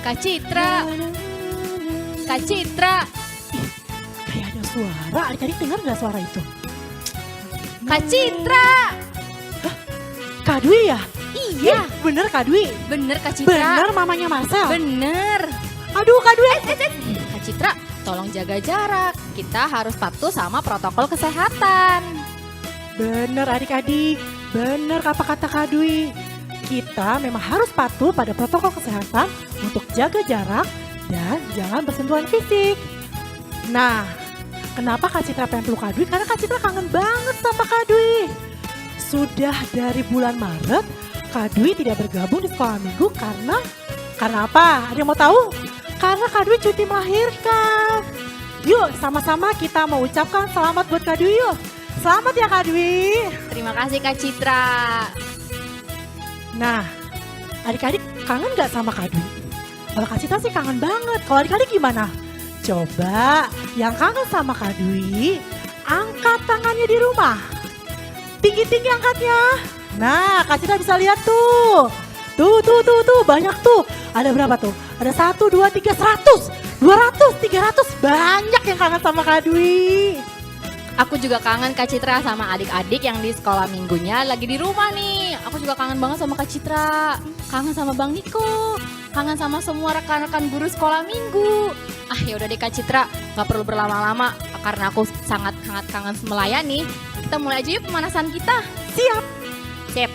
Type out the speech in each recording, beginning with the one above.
Kak Citra. Kak Citra. Kayak ada suara, adik-adik dengar gak suara itu? Kak Citra. Kak Dwi ya? Iya. Bener Kak Dwi? Bener Kak Citra. Bener mamanya Marcel? Bener. Aduh Kak Dwi. Kak Citra, tolong jaga jarak. Kita harus patuh sama protokol kesehatan. Bener adik-adik, bener apa kata Kak Dwi. Kita memang harus patuh pada protokol kesehatan untuk jaga jarak dan jangan bersentuhan fisik. Nah, kenapa Kak Citra pengen peluk Kak Dwi? Karena Kak Citra kangen banget sama Kak Dwi. Sudah dari bulan Maret, Kak Dwi tidak bergabung di sekolah minggu karena apa? Ada yang mau tahu? Karena Kak Dwi cuti melahirkan. Yuk sama-sama kita mau ucapkan selamat buat Kak Dwi yuk. Selamat ya Kak Dwi. Terima kasih Kak Citra. Nah, adik-adik kangen gak sama Kak Dwi? Kalau Kak Citra sih kangen banget. Kalau adik-adik gimana? Coba yang kangen sama Kak Dwi, angkat tangannya di rumah. Tinggi-tinggi angkatnya. Nah, Kak Citra bisa lihat tuh. Tuh, banyak tuh. Ada berapa tuh? Ada 1, 2, 3, 100, 200, 300. Banyak yang kangen sama Kak Dwi. Aku juga kangen Kak Citra sama adik-adik yang di sekolah minggunya lagi di rumah nih. Aku juga kangen banget sama Kak Citra. Kangen sama Bang Niko. Kangen sama semua rekan-rekan guru sekolah minggu. Ah ya udah deh Kak Citra, gak perlu berlama-lama karena aku sangat-sangat kangen melayani. Kita mulai aja yuk pemanasan kita. Siap. Sip.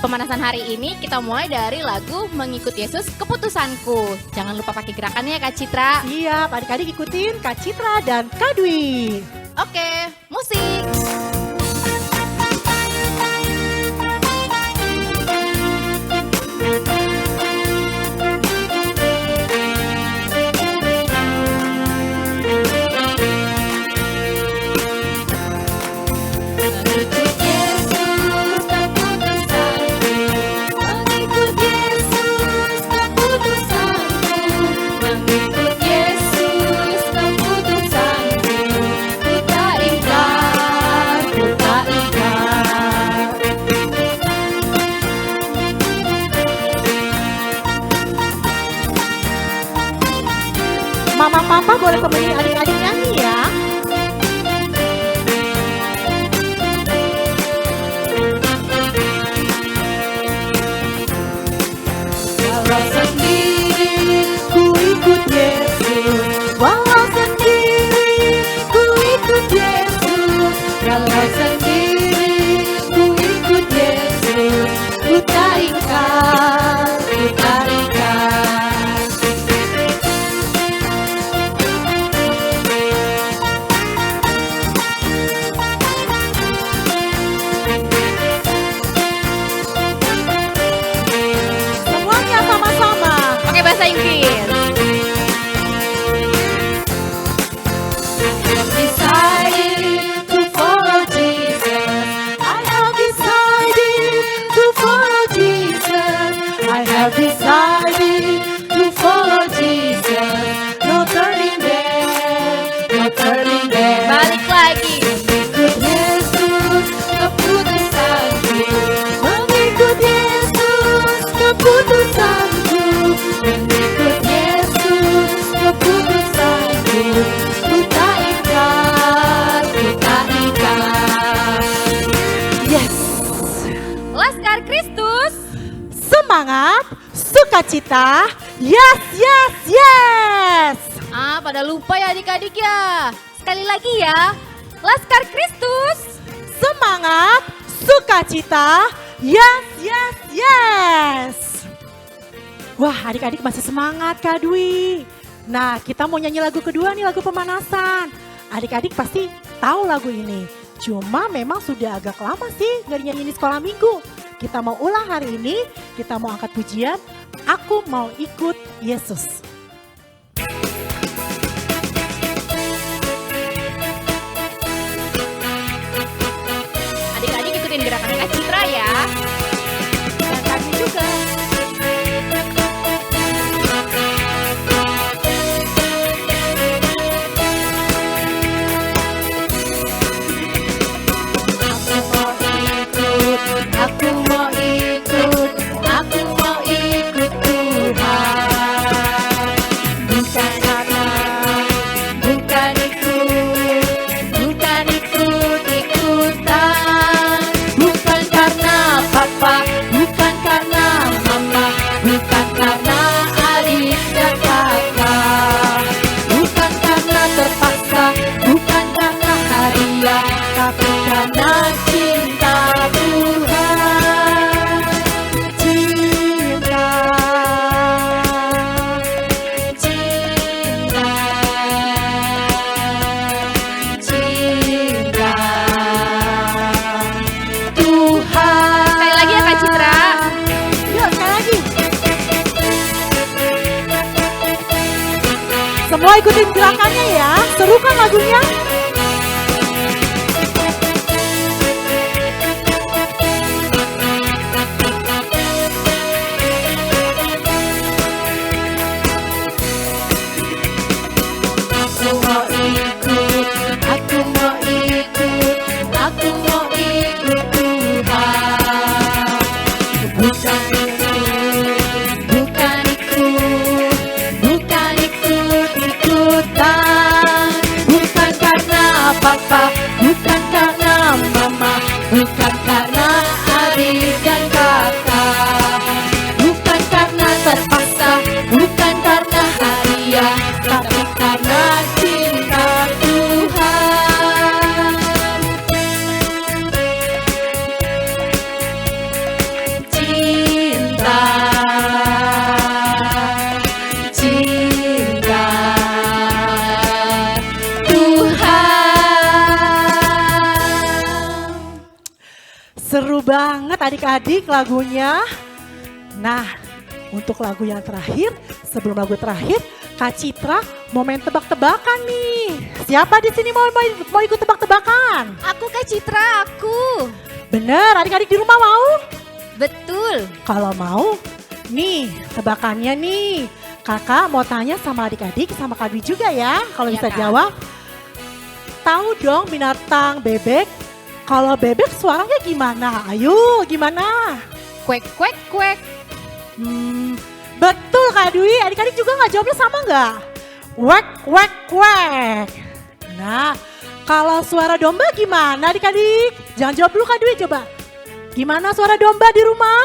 Pemanasan hari ini kita mulai dari lagu Mengikut Yesus Keputusanku. Jangan lupa pakai gerakannya ya Kak Citra. Siap, adik-adik ikutin Kak Citra dan Kak Dwi. Oke, musik. Mama papa boleh temenin adik-adik nyanyi ya. Walau sendiri ku ikut Yesus, walau sendiri ku ikut Yesus, walau sendiri ku ikut Yesus, ku tak ingkar, ku tak ingkar. Bahasa Inggris. Balik lagi. Mengikut Yesus keputusanku, mengikut Yesus keputusanku, ku tak ingkar, ku tak ingkar. Yes. Laskar Kristus. Semangat, sukacita, yes, yes, yes. Ah, pada lupa ya adik-adik ya. Sekali lagi ya. Laskar Kristus. Semangat, sukacita, yes, yes, yes. Wah, adik-adik masih semangat Kak Dwi. Nah, kita mau nyanyi lagu kedua nih, lagu pemanasan. Adik-adik pasti tahu lagu ini. Cuma memang sudah agak lama sih nggak nyanyi di sekolah minggu. Kita mau ulang hari ini, kita mau angkat pujian, Aku Mau Ikut Yesus. Adik-adik ikutin gerakan Kak Citra ya. Dan kami juga. Aku mau ikut Tuhan. dan kakak. Bukan karena terpaksa, bukan karena hadiah, tapi karena cinta Tuhan. Cinta, cinta, cinta Tuhan. Sekali lagi ya Kak Citra. Yuk sekali lagi. Semua ikutin gerakannya ya. Seru kan lagunya? Aku mau ikut, aku mau ikut, aku mau ikut Tuhan. Bukan ikut, bukan ikut, bukan ikut-ikutan. Bukan karena papa, bukan karena mama, bukan karena adik dan kakak. Bukan karena terpaksa, bukan karena hadiah, tapi karena cinta Tuhan. Cinta, cinta Tuhan. Seru banget adik-adik lagunya. Nah, untuk lagu yang terakhir, sebelum lagu terakhir, Kak Citra mau main tebak-tebakan nih. Siapa di sini mau ikut tebak-tebakan? Aku Kak Citra, aku. Bener, adik-adik di rumah mau? Betul. Kalau mau, nih tebakannya nih. Kakak mau tanya sama adik-adik, sama Kak Dwi juga ya, kalau Iya, bisa Kak. jawab. Tahu dong binatang bebek? Kalau bebek suaranya gimana? Ayo, gimana? Kuek kuek kuek. Betul Kak Dwi, adik-adik juga nggak jawabnya sama nggak? Wek, wek, wek. Nah, kalau suara domba gimana adik-adik? Jangan jawab dulu Kak Dwi, coba. Gimana suara domba di rumah?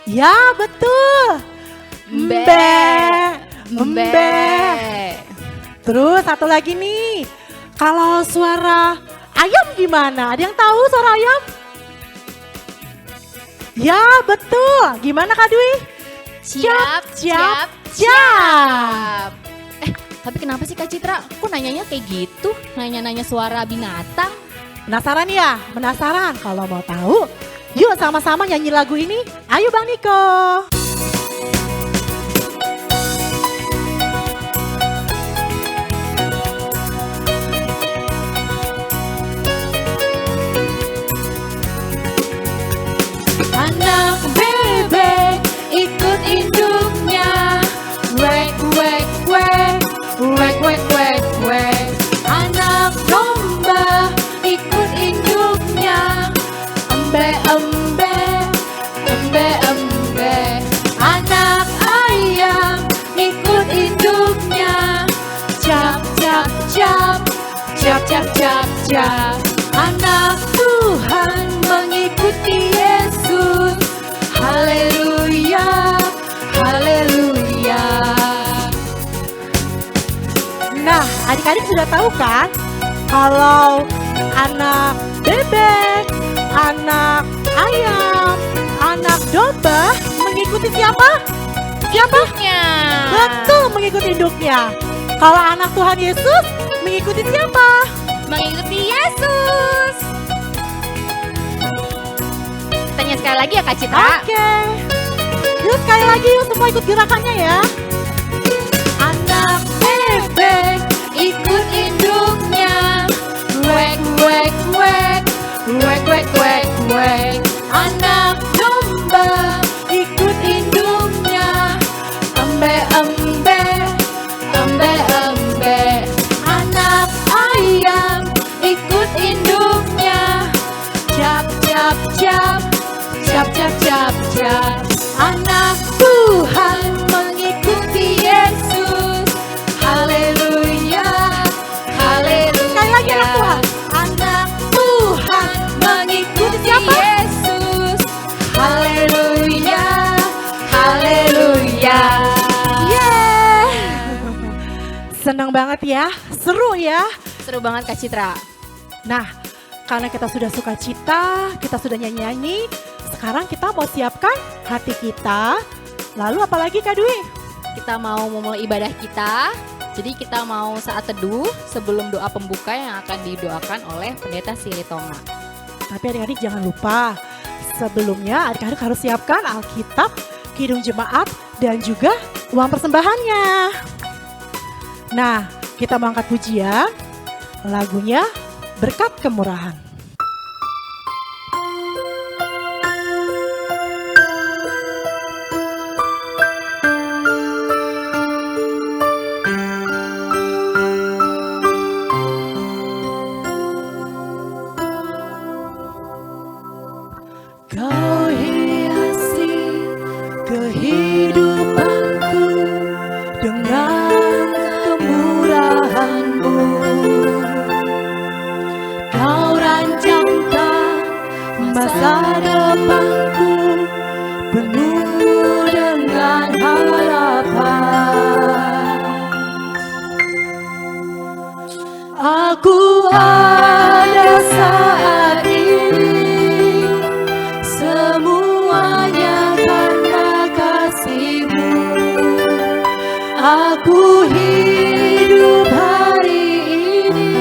Ya, betul. Mbe, mbe. Terus satu lagi nih, kalau suara ayam gimana? Ada yang tahu suara ayam? Ya, betul. Gimana Kak Dwi? Siap, Siap, siap, siap. Tapi kenapa sih Kak Citra? Kok nanyanya kayak gitu? Nanya-nanya suara binatang? Penasaran ya? Penasaran? Kalau mau tahu, yuk sama-sama nyanyi lagu ini. Ayo Bang Niko. Anak bebek ikut induknya, wek wek wek, wek wek wek wek. Anak domba ikut induknya, embe embe, embe embe. Anak ayam ikut induknya, cap cap cap, cap cap cap cap. Anak Tuhan mengikuti Yesus, haleluya, haleluya. Nah, adik-adik sudah tahu kan? Kalau anak bebek, anak ayam, anak domba mengikuti siapa? Siapa? Ya. Betul, mengikuti induknya. Kalau anak Tuhan Yesus mengikuti siapa? Mengikuti Yesus. Tanya sekali lagi ya Kak Citra. Oke. Yuk sekali lagi yuk semua ikut gerakannya ya. Anak bebek ikut induknya, wek wek wek, wek wek wek wek. Anak domba ikut induknya, embe embe, embe embe. Anak ayam ikut induknya, cap cap cap, cap cap cap cap. Anak Tuhan mengikuti Senang banget ya, seru ya. Seru banget Kak Citra. Nah, karena kita sudah suka cita, kita sudah nyanyi-nyanyi, sekarang kita mau siapkan hati kita. Lalu apalagi Kak Dwi? Kita mau memulai ibadah kita. Jadi kita mau saat teduh sebelum doa pembuka yang akan didoakan oleh Pendeta Silitonga. Tapi adik-adik jangan lupa, sebelumnya adik-adik harus siapkan Alkitab, Kidung Jemaat, dan juga uang persembahannya. Nah, kita mau angkat pujian, lagunya Berkat Kemurahan. Kau hiasi kehidupanku dengan kemurahan-Mu. Kau rancangkan masa depanku penuh dengan harapan. Aku ada saat ini, semuanya karena kasih-Mu. Aku hidup hari ini,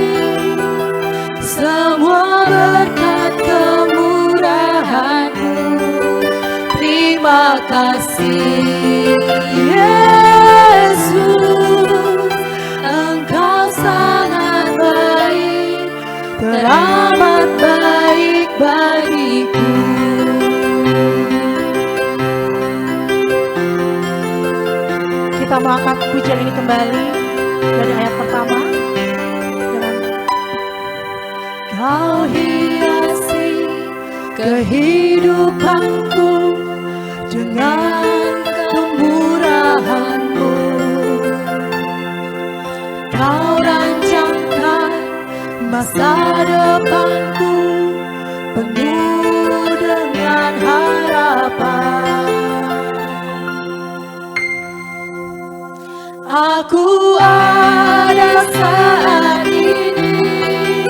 semua berkat kemurahan-Mu. Terima kasih Yesus, Engkau sangat baik, teramat baik bagiku. Kita mau angkat pujian ini kembali dari ayat pertama. Kau hiasi kehidupanku dengan kemurahan-Mu. Kau rancangkan masa depanku penuh dengan harapan. Aku ada saat ini,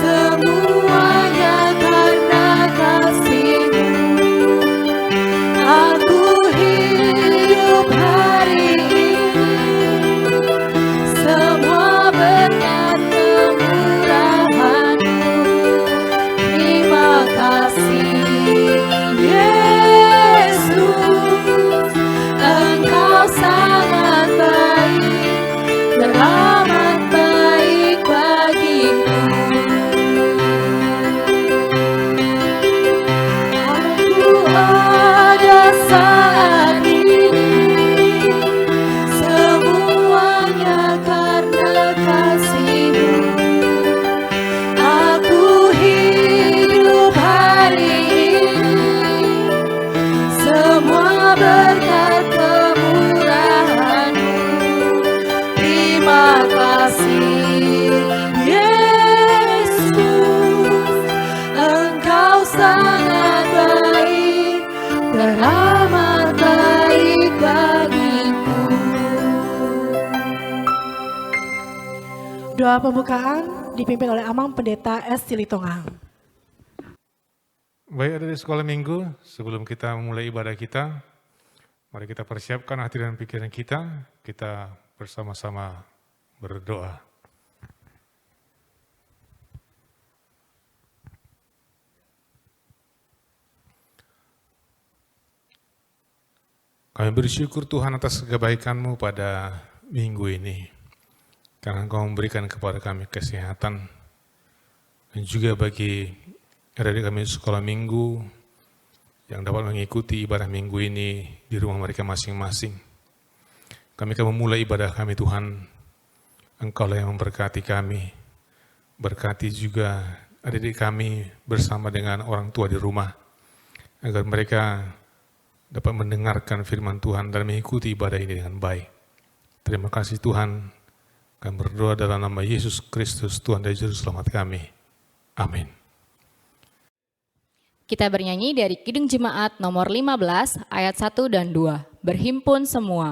semuanya karena kasih-Mu. Aku hidup hari ini, semua berkat kemurahan-Mu. Terima kasih Yesus, Engkau sangat baik, teramat baik bagiku. Aku ada saat ini, semuanya karena kasih-Mu. Aku hidup hari ini, semua berkat kemurahan-Mu. Terima kasih Yesus, Engkau sangat baik, teramat baik bagiku. Doa pembukaan dipimpin oleh Amang Pendeta S. Silitonga. Baik, ada di sekolah minggu, sebelum kita memulai ibadah kita, mari kita persiapkan hati dan pikiran kita bersama-sama berdoa. Kami bersyukur Tuhan atas kebaikan-Mu pada minggu ini, karena Engkau memberikan kepada kami kesehatan, dan juga bagi adik kami sekolah minggu yang dapat mengikuti ibadah minggu ini di rumah mereka masing-masing. Kami akan memulai ibadah kami Tuhan, Engkaulah yang memberkati kami. Berkati juga adik-adik kami bersama dengan orang tua di rumah, agar mereka dapat mendengarkan firman Tuhan dan mengikuti ibadah ini dengan baik. Terima kasih Tuhan, kami berdoa dalam nama Yesus Kristus, Tuhan dan Juru Selamat kami. Amin. Kita bernyanyi dari Kidung Jemaat nomor 15 ayat 1 dan 2. Berhimpun semua.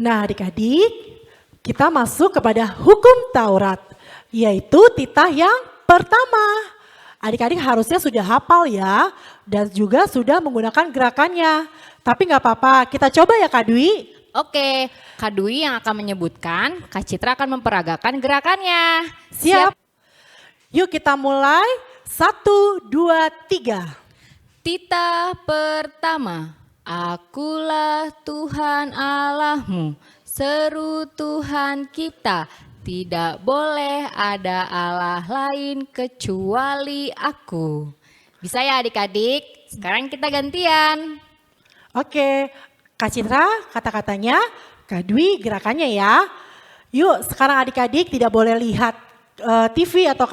Nah adik-adik, kita masuk kepada hukum Taurat, yaitu titah yang pertama. Adik-adik harusnya sudah hafal ya, dan juga sudah menggunakan gerakannya. Tapi nggak apa-apa, kita coba ya Kak Dwi. Oke, Kak Dwi yang akan menyebutkan, Kak Citra akan memperagakan gerakannya. Siap. Yuk kita mulai, 1, 2, 3. Titah pertama, akulah Tuhan Allahmu, seru Tuhan kita, tidak boleh ada Allah lain kecuali aku. Bisa ya adik-adik? Sekarang kita gantian. Oke, Kak Citra kata-katanya, Kak Dwi gerakannya ya. Yuk sekarang adik-adik tidak boleh lihat TV atau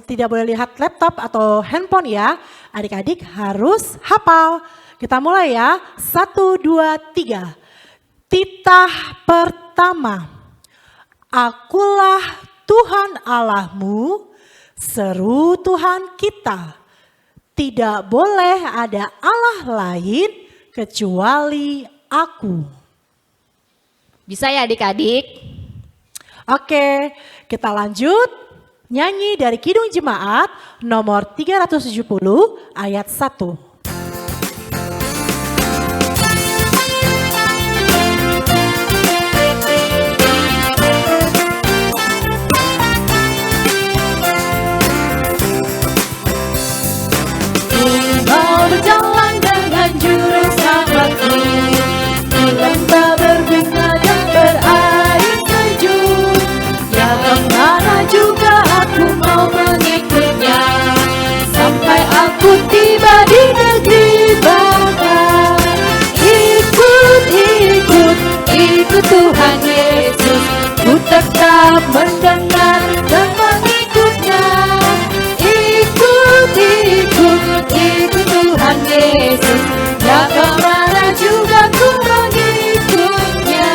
tidak boleh lihat laptop atau handphone ya. Adik-adik harus hafal. Kita mulai ya, 1, 2, 3. Titah pertama, akulah Tuhan Allahmu, seru Tuhan kita. Tidak boleh ada Allah lain kecuali aku. Bisa ya adik-adik? Oke, kita lanjut. Nyanyi dari Kidung Jemaat nomor 370 ayat 1. Mau berjalan dengan juru selamatku, di lembah berbunga dan berair sejuk. Ya kemana juga aku mau mengikutnya, sampai aku tiba di negeri baka. Ikut Tuhan Yesus, ku tetap mendengar dan mengikutnya. Ikut Tuhan Yesus, ya kemana juga ku mengikutnya.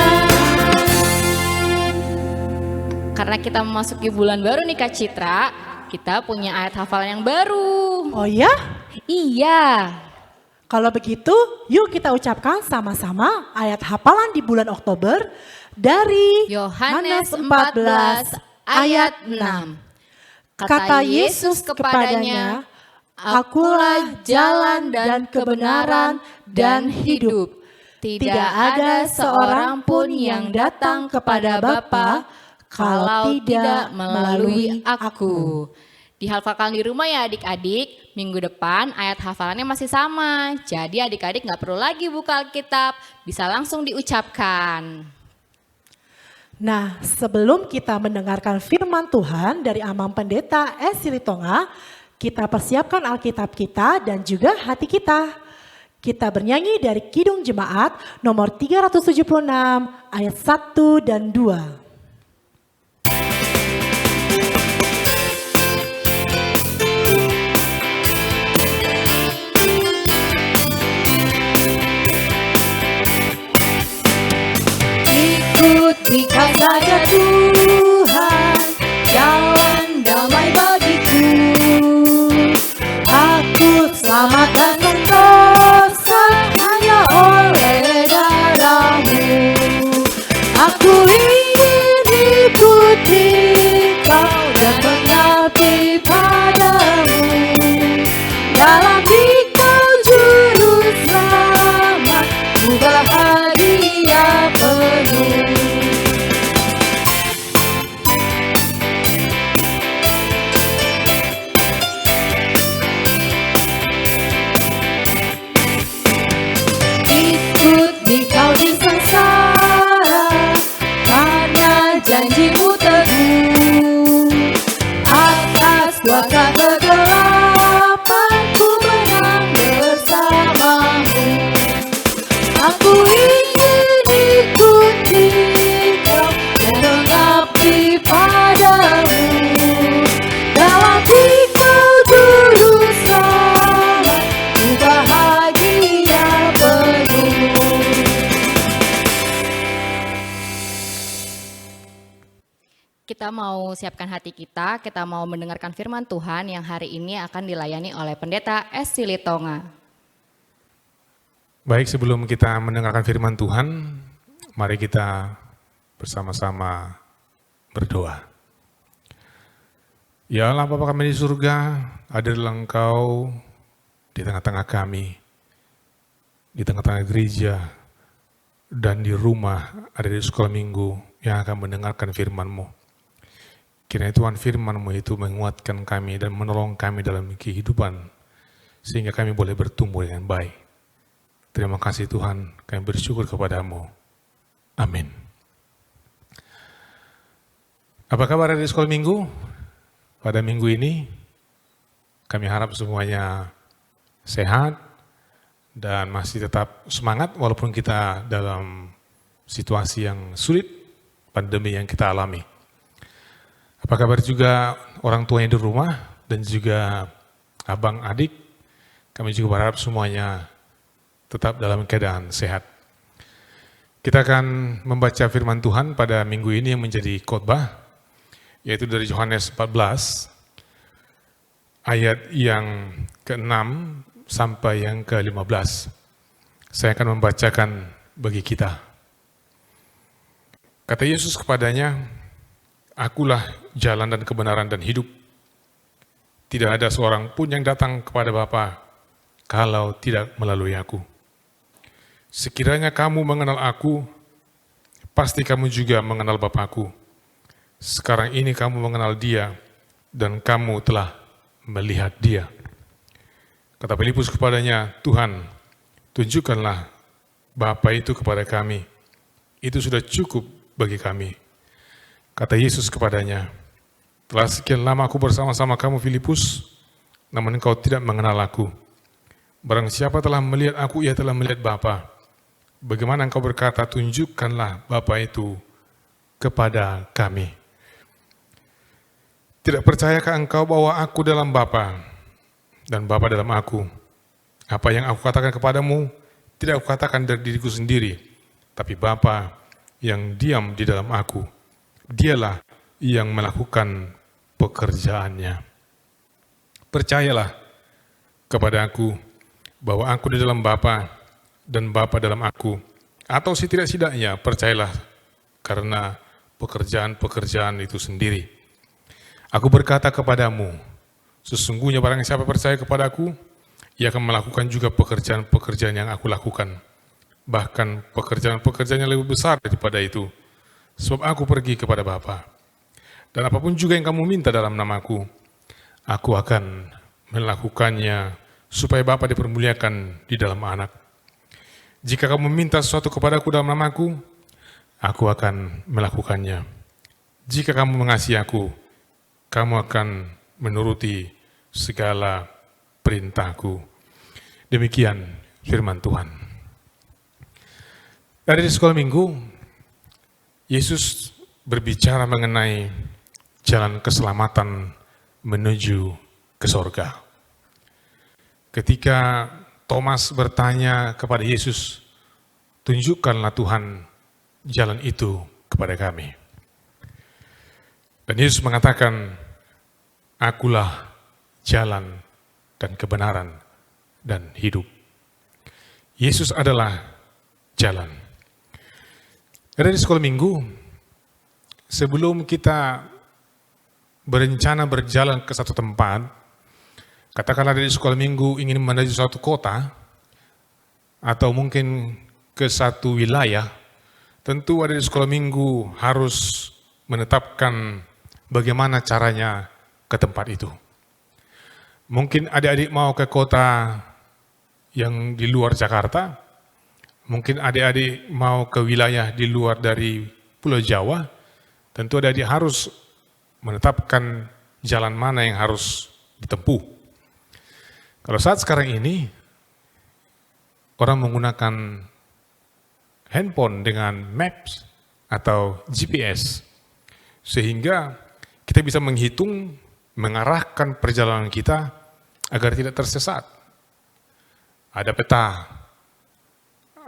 Karena kita memasuki bulan baru nih Kak Citra, kita punya ayat hafalan yang baru. Oh ya? Iya. Kalau begitu, yuk kita ucapkan sama-sama ayat hafalan di bulan Oktober dari Yohanes 14 ayat 6. Kata Yesus kepadanya, akulah jalan dan kebenaran dan hidup. Tidak ada seorang pun yang datang kepada Bapa kalau tidak melalui aku. Dihafalkan di rumah ya adik-adik, minggu depan ayat hafalannya masih sama. Jadi adik-adik gak perlu lagi buka Alkitab, bisa langsung diucapkan. Nah, sebelum kita mendengarkan firman Tuhan dari Amam Pendeta S. Silitonga, kita persiapkan Alkitab kita dan juga hati kita. Kita bernyanyi dari Kidung Jemaat nomor 376 ayat 1 dan 2. Ikuti saja Tuhan, jalan damai bagiku. Aku selamat dan sentosa hanya oleh darah-Mu. Aku ingin ikuti Kau dan mengabdi padamu. Dalam Dikau juru selamat, ku bahagia penuh. Ikut Dikau di sengsara, karena janji-Mu teguh. Atas kuasa kegelapan ku menang bersama-Mu. Aku ingin ikuti Kau dan mengabdi padamu. Dalam Dikau juru selamat, ku bahagia penuh. Kita mau siapkan hati kita mau mendengarkan firman Tuhan yang hari ini akan dilayani oleh Pendeta S. Silitonga. Baik, sebelum kita mendengarkan firman Tuhan, mari kita bersama-sama berdoa. Ya Allah Bapa kami di surga, hadirlah Engkau di tengah-tengah kami, di tengah-tengah gereja, dan di rumah ada di sekolah minggu yang akan mendengarkan firman-Mu. Kiranya Tuhan firman-Mu itu menguatkan kami dan menolong kami dalam kehidupan, sehingga kami boleh bertumbuh dengan baik. Terima kasih Tuhan, kami bersyukur kepada-Mu. Amin. Apa kabar di sekolah minggu? Pada minggu ini, kami harap semuanya sehat dan masih tetap semangat walaupun kita dalam situasi yang sulit, pandemi yang kita alami. Apa kabar juga orang tuanya di rumah dan juga abang adik? Kami juga berharap semuanya tetap dalam keadaan sehat. Kita akan membaca firman Tuhan pada minggu ini yang menjadi khotbah, yaitu dari Yohanes 14, ayat yang ke-6 sampai yang ke-15. Saya akan membacakan bagi kita. Kata Yesus kepadanya, "Akulah jalan dan kebenaran dan hidup. Tidak ada seorang pun yang datang kepada Bapa kalau tidak melalui aku. Sekiranya kamu mengenal aku, pasti kamu juga mengenal Bapakku. Sekarang ini kamu mengenal Dia dan kamu telah melihat Dia." Kata Filipus kepadanya, "Tuhan, tunjukkanlah Bapa itu kepada kami. Itu sudah cukup bagi kami." Kata Yesus kepadanya, "Telah sekian lama aku bersama-sama kamu Filipus, namun engkau tidak mengenal aku. Barang siapa telah melihat aku, ia telah melihat Bapa. Bagaimana engkau berkata, tunjukkanlah Bapa itu kepada kami? Tidak percayakah engkau bahwa aku dalam Bapa dan Bapa dalam aku? Apa yang aku katakan kepadamu, tidak aku katakan dari diriku sendiri, tapi Bapa yang diam di dalam aku, Dialah yang melakukan pekerjaannya. Percayalah kepada aku bahwa aku di dalam Bapa dan Bapa dalam aku, atau setidak-tidaknya percayalah karena pekerjaan-pekerjaan itu sendiri. Aku berkata kepadamu, sesungguhnya barang siapa percaya kepadaku, ia akan melakukan juga pekerjaan-pekerjaan yang aku lakukan. Bahkan pekerjaan-pekerjaan yang lebih besar daripada itu, sebab aku pergi kepada Bapa. Dan apapun juga yang kamu minta dalam namaku, aku akan melakukannya supaya Bapa dipermuliakan di dalam Anak. Jika kamu minta sesuatu kepadaku dalam namaku, aku akan melakukannya. Jika kamu mengasihi aku, kamu akan menuruti segala perintahku." Demikian firman Tuhan. Dari sekolah minggu, Yesus berbicara mengenai jalan keselamatan menuju ke sorga. Ketika Thomas bertanya kepada Yesus, "Tunjukkanlah Tuhan jalan itu kepada kami." Dan Yesus mengatakan, "Akulah jalan dan kebenaran dan hidup." Yesus adalah jalan. Dari sekolah minggu, sebelum kita berencana berjalan ke satu tempat, katakanlah dari sekolah minggu ingin menuju suatu kota, atau mungkin ke satu wilayah, tentu ada di sekolah minggu harus menetapkan bagaimana caranya ke tempat itu. Mungkin adik-adik mau ke kota yang di luar Jakarta, mungkin adik-adik mau ke wilayah di luar dari Pulau Jawa, tentu adik-adik harus menetapkan jalan mana yang harus ditempuh. Kalau saat sekarang ini, orang menggunakan handphone dengan maps atau GPS, sehingga kita bisa menghitung, mengarahkan perjalanan kita agar tidak tersesat. Ada peta,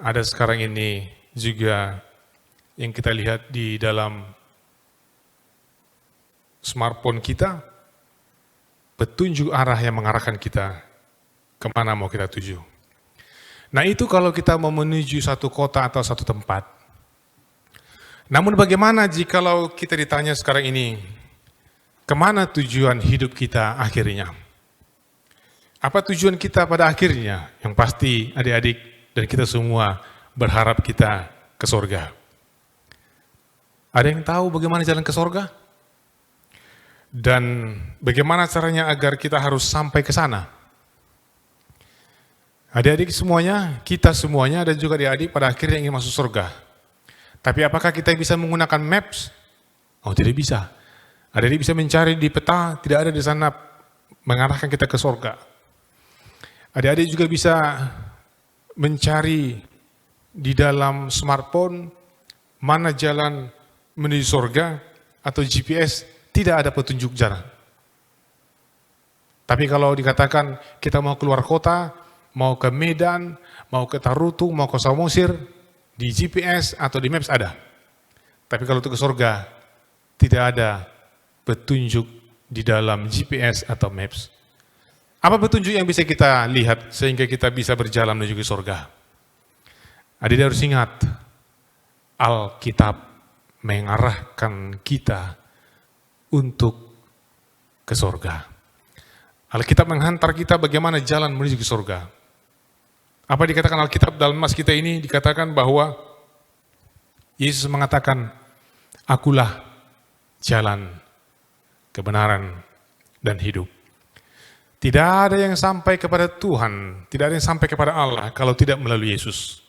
ada sekarang ini juga yang kita lihat di dalam smartphone kita, petunjuk arah yang mengarahkan kita kemana mau kita tuju. Nah itu kalau kita mau menuju satu kota atau satu tempat. Namun bagaimana jikalau kita ditanya sekarang ini, kemana tujuan hidup kita akhirnya? Apa tujuan kita pada akhirnya? Yang pasti adik-adik dan kita semua berharap kita ke sorga. Ada yang tahu bagaimana jalan ke sorga? Dan bagaimana caranya agar kita harus sampai ke sana? Adik-adik semuanya, kita semuanya dan juga adik-adik pada akhirnya ingin masuk surga. Tapi apakah kita bisa menggunakan maps? Oh, tidak bisa. Adik-adik bisa mencari di peta, tidak ada di sana mengarahkan kita ke surga. Adik-adik juga bisa mencari di dalam smartphone mana jalan menuju surga atau GPS, tidak ada petunjuk jalan. Tapi kalau dikatakan kita mau keluar kota, mau ke Medan, mau ke Tarutu, mau ke Samosir, di GPS atau di Maps ada. Tapi kalau untuk ke surga, tidak ada petunjuk di dalam GPS atau Maps. Apa petunjuk yang bisa kita lihat sehingga kita bisa berjalan menuju ke surga? Adik harus ingat, Alkitab mengarahkan kita untuk ke surga. Alkitab menghantar kita bagaimana jalan menuju ke surga. Apa dikatakan Alkitab dalam nas kita ini? Dikatakan bahwa Yesus mengatakan, akulah jalan, kebenaran, dan hidup. Tidak ada yang sampai kepada Tuhan, tidak ada yang sampai kepada Allah kalau tidak melalui Yesus.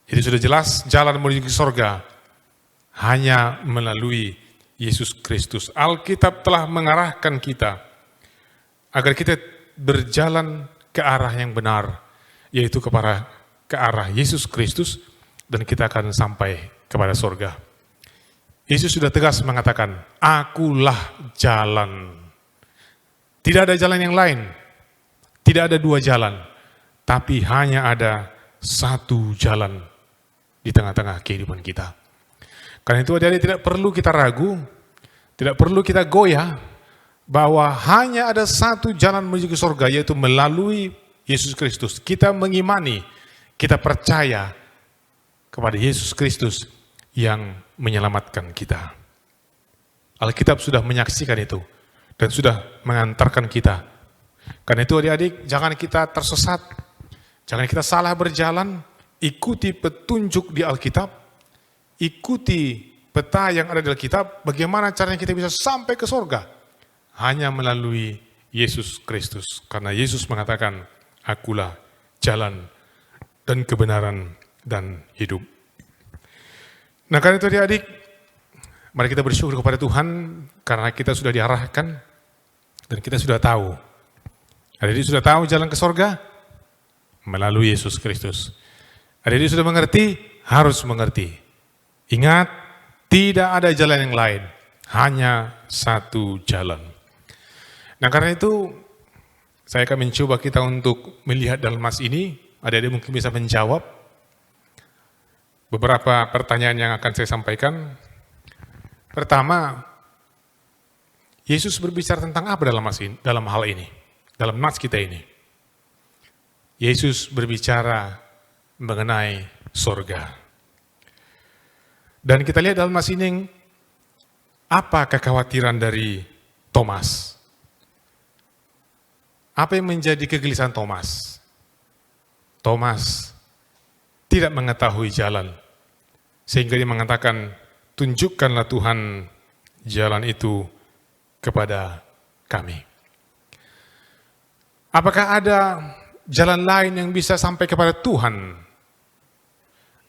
Jadi sudah jelas jalan menuju ke surga hanya melalui Yesus Kristus. Alkitab telah mengarahkan kita agar kita berjalan ke arah yang benar, yaitu ke arah Yesus Kristus, dan kita akan sampai kepada surga. Yesus sudah tegas mengatakan, akulah jalan. Tidak ada jalan yang lain, tidak ada dua jalan, tapi hanya ada satu jalan di tengah-tengah kehidupan kita. Karena itu adik-adik tidak perlu kita ragu, tidak perlu kita goyah, bahwa hanya ada satu jalan menuju ke surga, yaitu melalui Yesus Kristus. Kita mengimani, kita percaya kepada Yesus Kristus yang menyelamatkan kita. Alkitab sudah menyaksikan itu dan sudah mengantarkan kita. Karena itu adik-adik, jangan kita tersesat, jangan kita salah berjalan, ikuti petunjuk di Alkitab, ikuti peta yang ada di Alkitab, bagaimana caranya kita bisa sampai ke surga. Hanya melalui Yesus Kristus. Karena Yesus mengatakan, akulah jalan dan kebenaran dan hidup. Nah karena itu adik-adik, mari kita bersyukur kepada Tuhan karena kita sudah diarahkan dan kita sudah tahu. Adik-adik sudah tahu jalan ke surga melalui Yesus Kristus. Adik-adik sudah mengerti, harus mengerti. Ingat, tidak ada jalan yang lain, hanya satu jalan. Nah karena itu, saya akan mencoba kita untuk melihat dalam nas ini, adik-adik mungkin bisa menjawab beberapa pertanyaan yang akan saya sampaikan. Pertama, Yesus berbicara tentang apa dalam hal ini, dalam nas kita ini? Yesus berbicara mengenai surga. Dan kita lihat dalam nas ini, apa kekhawatiran dari Thomas? Apa yang menjadi kegelisahan Thomas? Thomas tidak mengetahui jalan, sehingga dia mengatakan, tunjukkanlah Tuhan jalan itu kepada kami. Apakah ada jalan lain yang bisa sampai kepada Tuhan?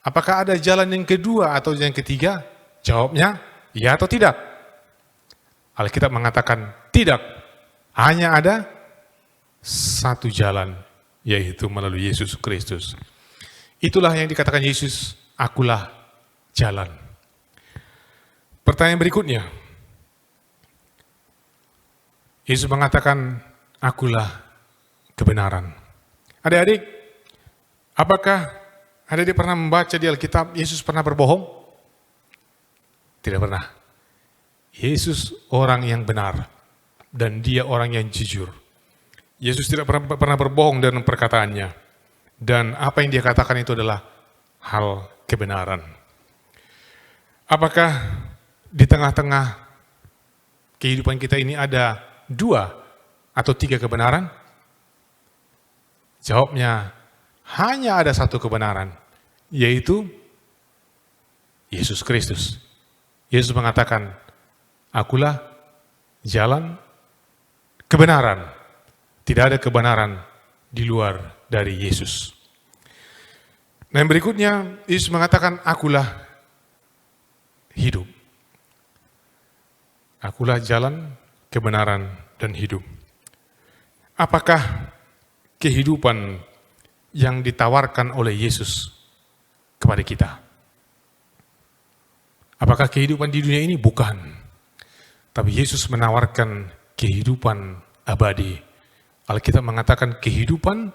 Apakah ada jalan yang kedua atau yang ketiga? Jawabnya, ya atau tidak? Alkitab mengatakan tidak. Hanya ada satu jalan, yaitu melalui Yesus Kristus. Itulah yang dikatakan Yesus, akulah jalan. Pertanyaan berikutnya, Yesus mengatakan, akulah kebenaran. Adik-adik, apakah adik-adik pernah membaca di Alkitab, Yesus pernah berbohong? Tidak pernah. Yesus orang yang benar, dan dia orang yang jujur. Yesus tidak pernah berbohong dalam perkataannya. Dan apa yang dia katakan itu adalah hal kebenaran. Apakah di tengah-tengah kehidupan kita ini ada 2 atau 3 kebenaran? Jawabnya, hanya ada 1 kebenaran, yaitu Yesus Kristus. Yesus mengatakan, akulah jalan kebenaran. Tidak ada kebenaran di luar dari Yesus. Nah, yang berikutnya, Yesus mengatakan, akulah hidup. Akulah jalan, kebenaran, dan hidup. Apakah kehidupan yang ditawarkan oleh Yesus kepada kita? Apakah kehidupan di dunia ini? Bukan. Tapi Yesus menawarkan kehidupan abadi. Alkitab mengatakan kehidupan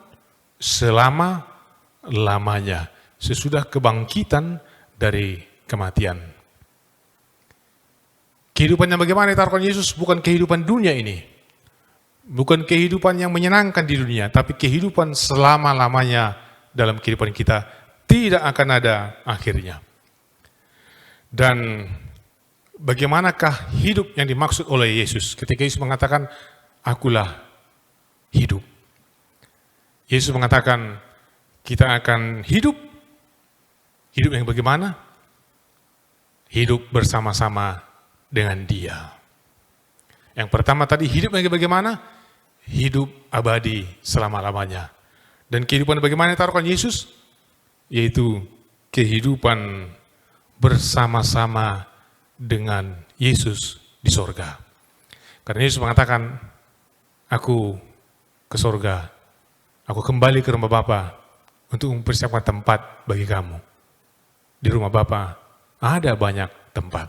selama-lamanya, sesudah kebangkitan dari kematian. Kehidupan yang bagaimana ditawarkan Yesus bukan kehidupan dunia ini. Bukan kehidupan yang menyenangkan di dunia, tapi kehidupan selama-lamanya dalam kehidupan kita tidak akan ada akhirnya. Dan bagaimanakah hidup yang dimaksud oleh Yesus ketika Yesus mengatakan, akulah hidup. Yesus mengatakan, kita akan hidup. Hidup yang bagaimana? Hidup bersama-sama dengan Dia. Yang pertama tadi, hidup yang bagaimana? Hidup abadi selama-lamanya. Dan kehidupan bagaimana taruhkan Yesus? Yaitu kehidupan bersama-sama dengan Yesus di sorga. Karena Yesus mengatakan, aku ke sorga, aku kembali ke rumah Bapa untuk mempersiapkan tempat bagi kamu. Di rumah Bapa ada banyak tempat.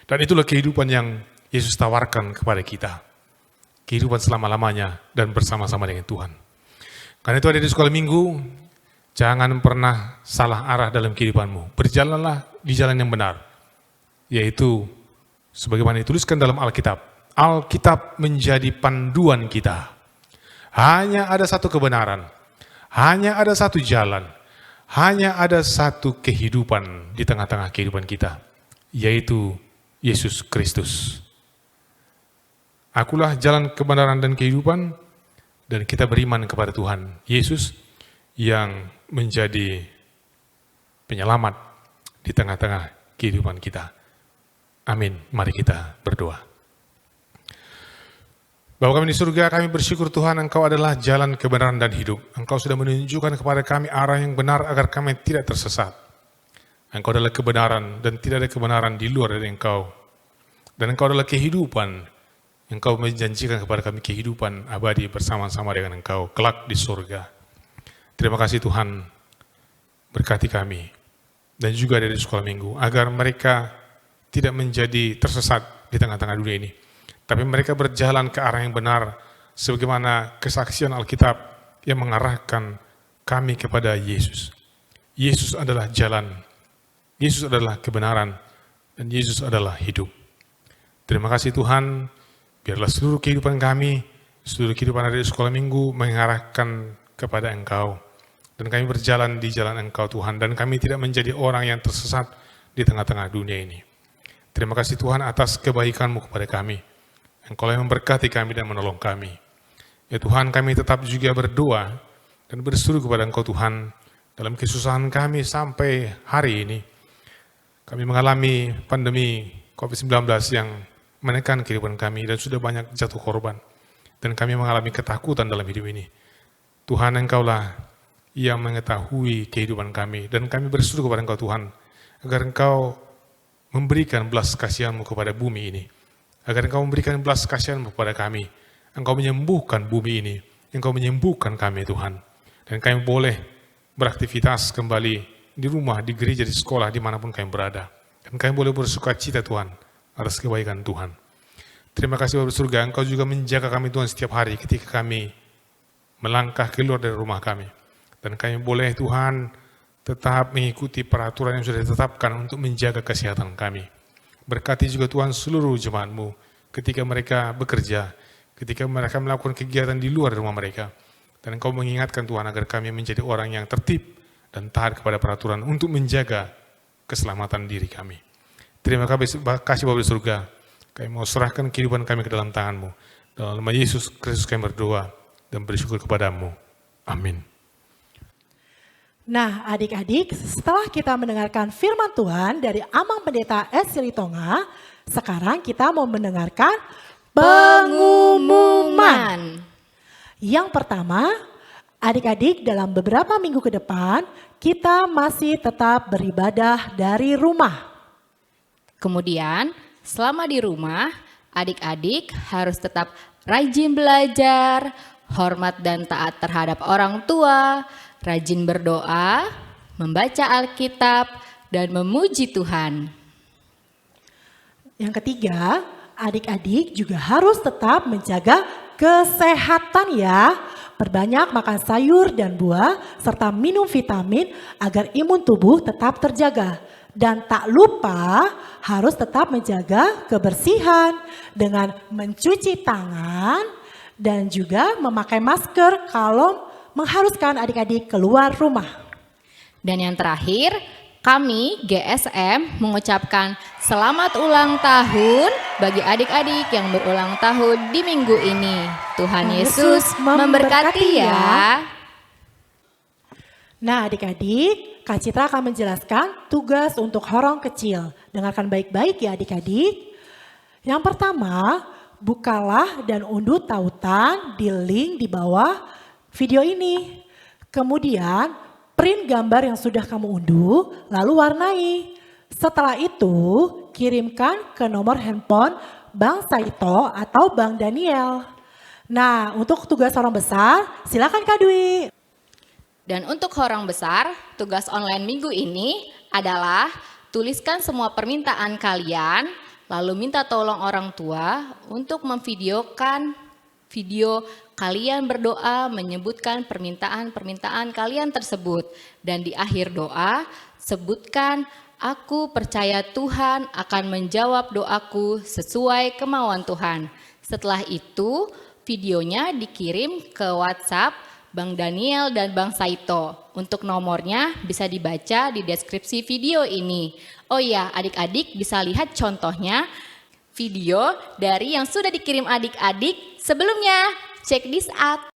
Dan itulah kehidupan yang Yesus tawarkan kepada kita. Kehidupan selama-lamanya dan bersama-sama dengan Tuhan. Karena itu ada di sekolah minggu, jangan pernah salah arah dalam kehidupanmu. Berjalanlah di jalan yang benar. Yaitu sebagaimana dituliskan dalam Alkitab. Alkitab menjadi panduan kita. Hanya ada 1 kebenaran. Hanya ada 1 jalan. Hanya ada 1 kehidupan di tengah-tengah kehidupan kita. Yaitu Yesus Kristus. Akulah jalan kebenaran dan kehidupan, dan kita beriman kepada Tuhan Yesus yang menjadi penyelamat di tengah-tengah kehidupan kita. Amin. Mari kita berdoa. Bapa kami di surga, kami bersyukur Tuhan, Engkau adalah jalan kebenaran dan hidup. Engkau sudah menunjukkan kepada kami arah yang benar agar kami tidak tersesat. Engkau adalah kebenaran dan tidak ada kebenaran di luar dari Engkau. Dan Engkau adalah kehidupan. Engkau menjanjikan kepada kami kehidupan abadi bersama-sama dengan Engkau kelak di surga. Terima kasih Tuhan, berkati kami dan juga dari sekolah minggu agar mereka tidak menjadi tersesat di tengah-tengah dunia ini, tapi mereka berjalan ke arah yang benar sebagaimana kesaksian Alkitab yang mengarahkan kami kepada Yesus. Yesus adalah jalan, Yesus adalah kebenaran, dan Yesus adalah hidup. Terima kasih Tuhan. Biarlah seluruh kehidupan kami, seluruh kehidupan dari sekolah minggu mengarahkan kepada Engkau. Dan kami berjalan di jalan Engkau Tuhan. Dan kami tidak menjadi orang yang tersesat di tengah-tengah dunia ini. Terima kasih Tuhan atas kebaikan-Mu kepada kami. Engkau yang memberkati kami dan menolong kami. Ya Tuhan, kami tetap juga berdoa dan berseru kepada Engkau Tuhan. Dalam kesusahan kami sampai hari ini. Kami mengalami pandemi COVID-19 yang menekan kehidupan kami dan sudah banyak jatuh korban. Dan kami mengalami ketakutan dalam hidup ini. Tuhan, Engkaulah yang mengetahui kehidupan kami. Dan kami berseru kepada Engkau Tuhan, agar Engkau memberikan belas kasihan-Mu kepada bumi ini. Agar Engkau memberikan belas kasihan-Mu kepada kami. Engkau menyembuhkan bumi ini. Engkau menyembuhkan kami Tuhan. Dan kami boleh beraktivitas kembali di rumah, di gereja, di sekolah, dimanapun kami berada. Dan kami boleh bersuka cita Tuhan atas kebaikan Tuhan. Terima kasih Bapa surga, Engkau juga menjaga kami Tuhan setiap hari ketika kami melangkah keluar dari rumah kami. Dan kami boleh Tuhan tetap mengikuti peraturan yang sudah ditetapkan untuk menjaga kesehatan kami. Berkati juga Tuhan seluruh jemaat-Mu ketika mereka bekerja, ketika mereka melakukan kegiatan di luar rumah mereka. Dan Engkau mengingatkan Tuhan agar kami menjadi orang yang tertib dan taat kepada peraturan untuk menjaga keselamatan diri kami. Terima kasih Bapa di surga. Kami mau serahkan kehidupan kami ke dalam tangan-Mu. Dalam nama Yesus Kristus kami berdoa dan bersyukur kepadamu. Amin. Nah adik-adik, setelah kita mendengarkan firman Tuhan dari Amang Pendeta S. Silitonga, sekarang kita mau mendengarkan pengumuman. Yang pertama, adik-adik dalam beberapa minggu ke depan, kita masih tetap beribadah dari rumah. Kemudian, selama di rumah, adik-adik harus tetap rajin belajar, hormat dan taat terhadap orang tua, rajin berdoa, membaca Alkitab, dan memuji Tuhan. Yang ketiga, adik-adik juga harus tetap menjaga kesehatan ya. Perbanyak makan sayur dan buah, serta minum vitamin agar imun tubuh tetap terjaga. Dan tak lupa harus tetap menjaga kebersihan dengan mencuci tangan dan juga memakai masker kalau mengharuskan adik-adik keluar rumah. Dan yang terakhir, kami GSM mengucapkan selamat ulang tahun bagi adik-adik yang berulang tahun di minggu ini. Tuhan Yesus memberkati ya. Nah adik-adik, Kak Citra akan menjelaskan tugas untuk horong kecil. Dengarkan baik-baik ya adik-adik. Yang pertama, bukalah dan unduh tautan di link di bawah video ini. Kemudian print gambar yang sudah kamu unduh, lalu warnai. Setelah itu, kirimkan ke nomor handphone Bang Saito atau Bang Daniel. Nah, untuk tugas orang besar, silakan Kak Dwi. Dan untuk orang besar, tugas online minggu ini adalah tuliskan semua permintaan kalian, lalu minta tolong orang tua untuk memvideokan video kalian berdoa menyebutkan permintaan-permintaan kalian tersebut. Dan di akhir doa, sebutkan, aku percaya Tuhan akan menjawab doaku sesuai kemauan Tuhan. Setelah itu, videonya dikirim ke WhatsApp Bang Daniel dan Bang Saito. Untuk nomornya bisa dibaca di deskripsi video ini. Oh iya, adik-adik bisa lihat contohnya video dari yang sudah dikirim adik-adik sebelumnya. Check this out.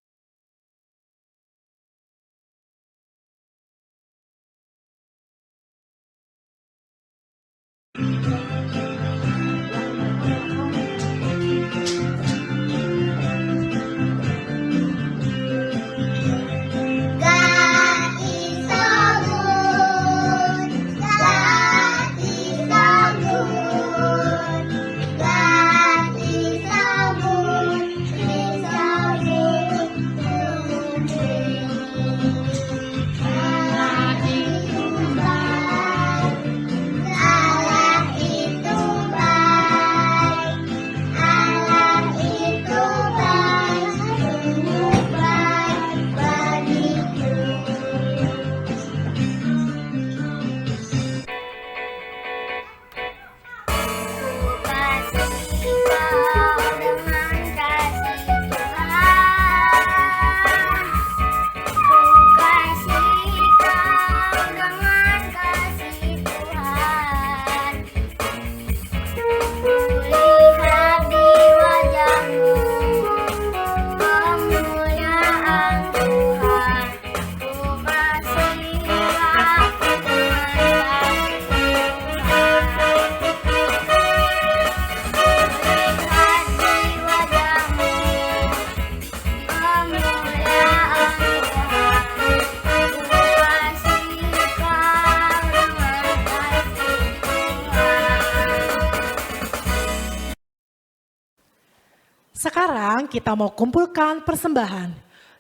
Sekarang kita mau kumpulkan persembahan.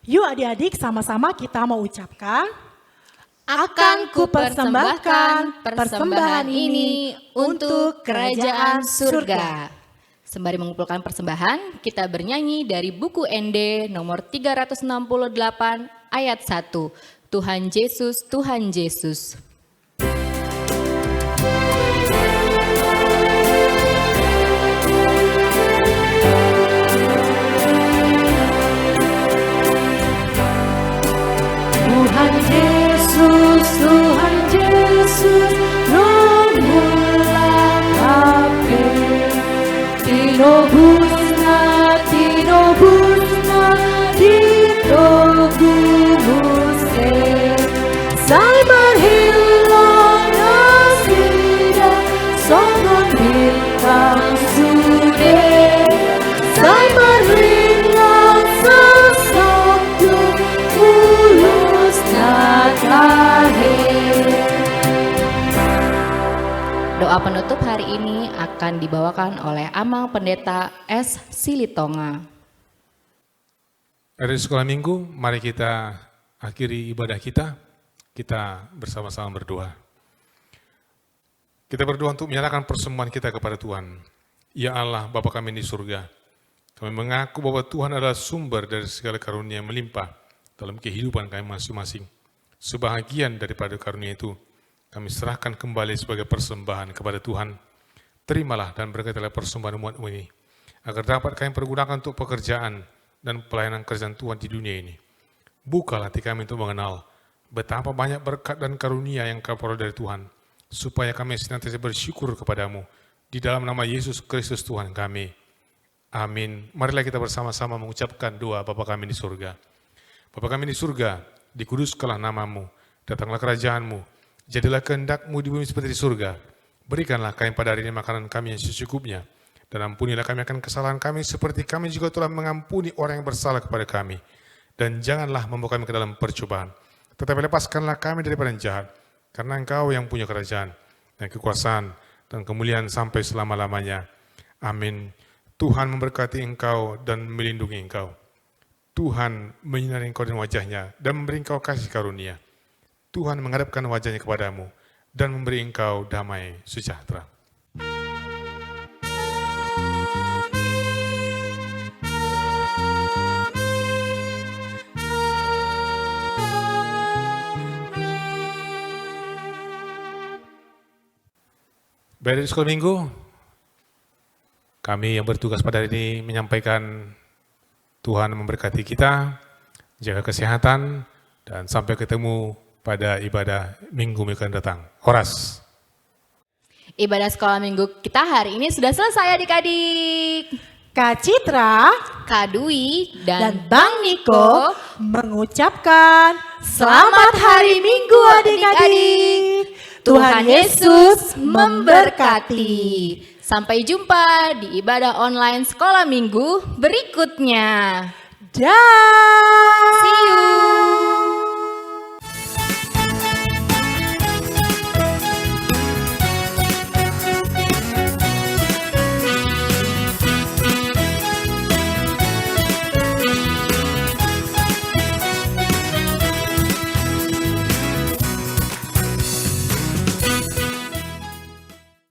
Yuk adik-adik sama-sama kita mau ucapkan. Akan kupersembahkan persembahan ini untuk kerajaan surga. Sembari mengumpulkan persembahan, kita bernyanyi dari buku ND nomor 368 ayat 1. Tuhan Yesus, Tuhan Yesus. Tuhan Yesus, Tuhan Yesus, Roh mula penutup hari ini akan dibawakan oleh Amang Pendeta S. Silitonga. Dari sekolah minggu, mari kita akhiri ibadah kita bersama-sama berdoa. Kita berdoa untuk menyerahkan persembahan kita kepada Tuhan. Ya Allah, Bapa kami di surga, kami mengaku bahwa Tuhan adalah sumber dari segala karunia yang melimpah dalam kehidupan kami masing-masing. Sebahagian daripada karunia itu, kami serahkan kembali sebagai persembahan kepada Tuhan. Terimalah dan berkatilah persembahan umat-Mu ini, agar dapat kami pergunakan untuk pekerjaan dan pelayanan kerjaan Tuhan di dunia ini. Bukalah hati kami untuk mengenal betapa banyak berkat dan karunia yang kami peroleh dari Tuhan, supaya kami senantiasa bersyukur kepadamu. Di dalam nama Yesus Kristus Tuhan kami. Amin. Marilah kita bersama-sama mengucapkan doa Bapa kami di surga. Bapa kami di surga, dikuduskanlah namamu, datanglah kerajaanmu, jadilah kehendak-Mu di bumi seperti di surga. Berikanlah kami pada hari ini makanan kami yang secukupnya, dan ampunilah kami akan kesalahan kami seperti kami juga telah mengampuni orang yang bersalah kepada kami. Dan janganlah membawa kami ke dalam percobaan, tetapi lepaskanlah kami daripada yang jahat, karena Engkau yang punya kerajaan dan kekuasaan dan kemuliaan sampai selama-lamanya. Amin. Tuhan memberkati engkau dan melindungi engkau. Tuhan menyinari engkau dengan wajahnya dan memberi engkau kasih karunia. Tuhan menghadapkan wajahnya kepadamu dan memberi engkau damai sejahtera. Baik, dari sekolah minggu, kami yang bertugas pada hari ini menyampaikan Tuhan memberkati kita, jaga kesehatan, dan sampai ketemu pada ibadah minggu akan datang. Horas. Ibadah sekolah minggu kita hari ini sudah selesai adik-adik. Kak Citra Kak Dwi dan Bang Niko mengucapkan selamat hari Minggu adik-adik. Tuhan Yesus memberkati. Sampai jumpa di ibadah online sekolah minggu berikutnya. Dah. See you.